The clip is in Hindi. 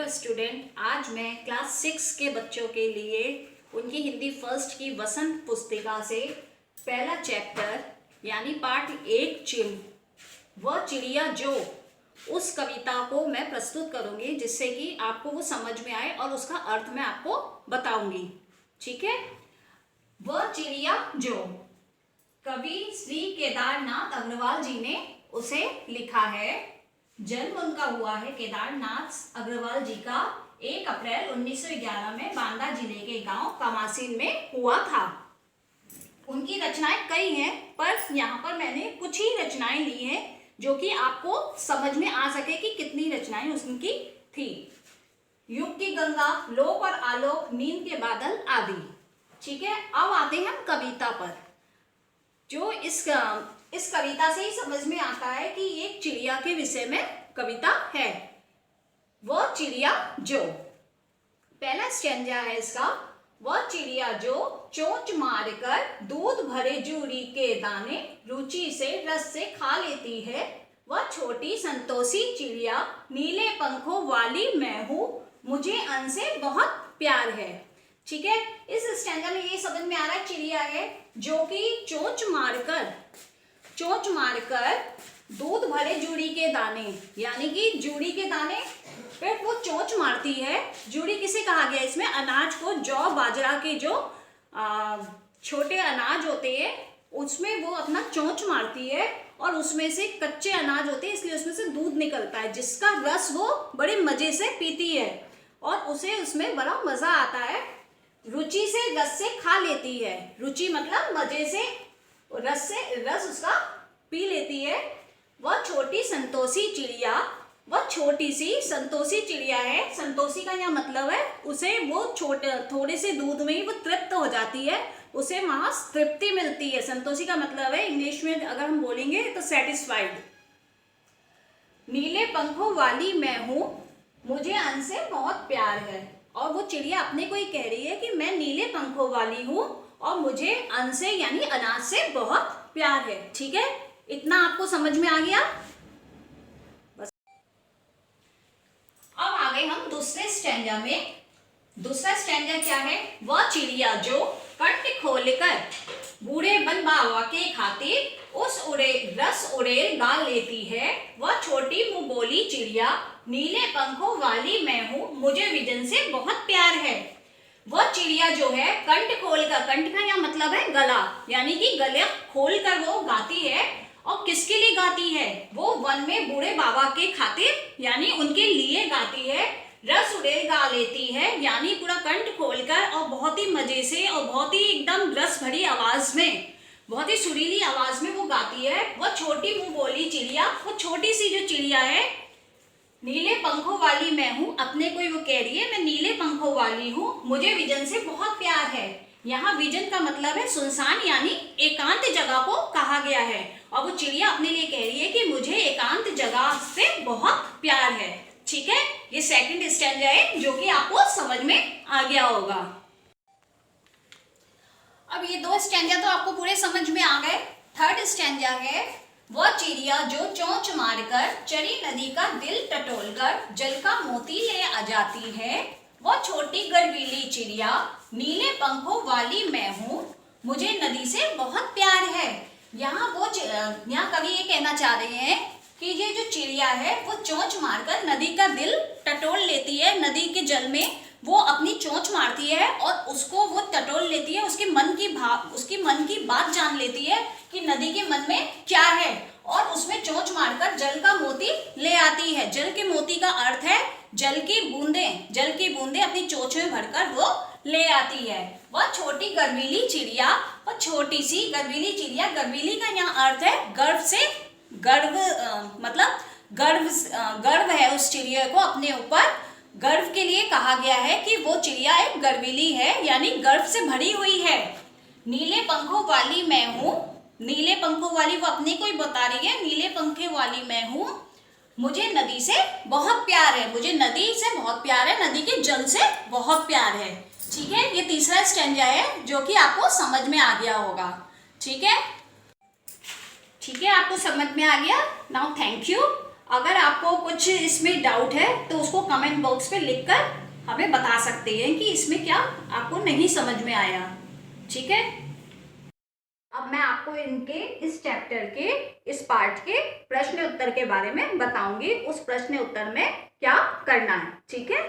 हेलो स्टूडेंट, आज मैं क्लास 6 के बच्चों के लिए उनकी हिंदी फर्स्ट की वसंत पुस्तिका से पहला चैप्टर यानी पाठ 1 वह चिड़िया जो, उस कविता को मैं प्रस्तुत करूंगी जिससे कि आपको वो समझ में आए और उसका अर्थ मैं आपको बताऊंगी। ठीक है। वह चिड़िया जो, कवि श्री केदारनाथ अग्रवाल जी ने उसे लिखा है। जन्म उनका हुआ है केदारनाथ अग्रवाल जी का 1 अप्रैल 1911 में बांदा जिले के गांव कमासीन में हुआ था। उनकी रचनाएं कई हैं, पर यहाँ पर मैंने कुछ ही रचनाएं ली हैं जो कि आपको समझ में आ सके कि कितनी रचनाएं उनकी थी। युग की गंगा, लोक और आलोक, नींद के बादल आदि। ठीक है। अब आते हैं हम कविता पर। जो इस कविता से ही समझ में आता है कि एक चिड़िया के विषय में कविता है। वह चिड़िया जो, पहला स्टैंजा है इसका। वह चिड़िया जो चोंच मारकर दूध भरे जूड़ी के दाने रुचि से रस से खा लेती है, वह छोटी संतोषी चिड़िया, नीले पंखों वाली मैं हूं, मुझे उनसे बहुत प्यार है। ठीक है। इस स्टैंजा में ये समझ में आ रहा है चिड़िया है जो कि चोंच मारकर दूध भरे जूड़ी के दाने, यानी कि जूड़ी के दाने पे वो चोंच मारती है। जूड़ी किसे कहा गया इसमें? अनाज को, जौ बाजरा के जो छोटे अनाज होते हैं उसमें वो अपना चोंच मारती है और उसमें से कच्चे अनाज होते हैं, इसलिए उसमें से दूध निकलता है जिसका रस वो बड़े मजे से पीती है और उसे उसमें बड़ा मजा आता है। रुचि से रस से खा लेती है। रुचि मतलब मजे से, रस उसका पी लेती है। वह छोटी संतोषी चिड़िया, वह छोटी सी संतोषी चिड़िया है। संतोषी का यह मतलब है उसे वो थोड़े से दूध में ही वो तृप्त हो जाती है, उसे वहां तृप्ति मिलती है। संतोषी का मतलब है इंग्लिश में अगर हम बोलेंगे तो सेटिस्फाइड। नीले पंखों वाली मैं हूं, मुझे उनसे बहुत प्यार है। और वो चिड़िया अपने को ही कह रही है कि मैं नीले पंखों वाली हूं और मुझे अन्न से यानी अनाज से बहुत प्यार है। ठीक है। इतना आपको समझ में आ गया? बस। अब आ गए हम दूसरे स्टैंजा में। दूसरा स्टैंजा क्या है? वह चिड़िया जो कंठ खोलकर बूढ़े बन बाबा के खातिर रस उड़ेल गा लेती है, वह छोटी मुंह बोली चिड़िया, नीले पंखों वाली मैं हूं, मुझे विजन से बहुत प्यार है। वह चिड़िया जो है कंठ खोलकर, कंठ का यह मतलब है गला, यानी कि गले खोलकर वो गाती है। और किसके लिए गाती है? वो वन में बूढ़े बाबा के खातिर यानी उनके लिए गाती है। रस उड़ेल गा लेती है यानी पूरा कंठ खोलकर और बहुत ही मजे से और बहुत ही एकदम रस भरी आवाज में, बहुत ही सुरीली आवाज में वो गाती है। वह छोटी मुंह बोली चिड़िया, वो छोटी सी जो चिड़िया है, नीले पंखों वाली मैं हूं, अपने को ही वो कह रही है मैं नीले पंखों वाली हूं, मुझे विजन से बहुत प्यार है। यहाँ विजन का मतलब है सुनसान यानी एकांत जगह को कहा गया है। और वो चिड़िया अपने लिए कह रही है कि मुझे एकांत जगह से बहुत प्यार है। ठीक है। ये सेकंड स्टैंजा है जो कि आपको समझ में आ गया होगा। अब ये 2 स्टैंजा तो आपको पूरे समझ में आ गए। थर्ड स्टैंजा है, वह चिड़िया जो चोंच मारकर चरी नदी का दिल टटोलकर जल का मोती ले आ जाती है, वह छोटी गर्वीली चिड़िया, नीले पंखों वाली मैं हूं, मुझे नदी से बहुत प्यार है। यहाँ कवि ये कहना चाह रहे हैं कि ये जो चिड़िया है वो चोंच मारकर नदी का दिल टटोल लेती है। नदी के जल में वो अपनी चोंच मारती है और उसको वो टटोल लेती है, उसकी मन की बात जान लेती है कि नदी के मन में क्या है और उसमें चोंच मारकर जल का मोती ले आती है। जल के मोती का अर्थ है जल की बूंदें अपनी चोंच में भरकर वो ले आती है। वह छोटी गर्वीली चिड़िया, वह छोटी सी गर्वीली चिड़िया, गर्वीली का यहाँ अर्थ है गर्व है उस चिड़िया को अपने ऊपर। गर्व के लिए कहा गया है कि वो चिड़िया एक गर्वीली है यानी गर्व से भरी हुई है। नीले पंखों वाली मैं हूं, नीले पंखों वाली वो अपने को ही बता रही है, नीले पंखे वाली मैं हूं, मुझे नदी से बहुत प्यार है, मुझे नदी से बहुत प्यार है, नदी के जल से बहुत प्यार है। ठीक है। ये तीसरा स्टैंजा है जो कि आपको समझ में आ गया होगा। ठीक है। आपको समझ में आ गया। Now thank you. अगर आपको कुछ इसमें डाउट है तो उसको कमेंट बॉक्स पे लिखकर हमें बता सकते हैं कि इसमें क्या आपको नहीं समझ में आया। ठीक है, अब मैं आपको इनके इस चैप्टर के इस पार्ट के प्रश्न उत्तर के बारे में बताऊंगी, उस प्रश्न उत्तर में क्या करना है। ठीक है।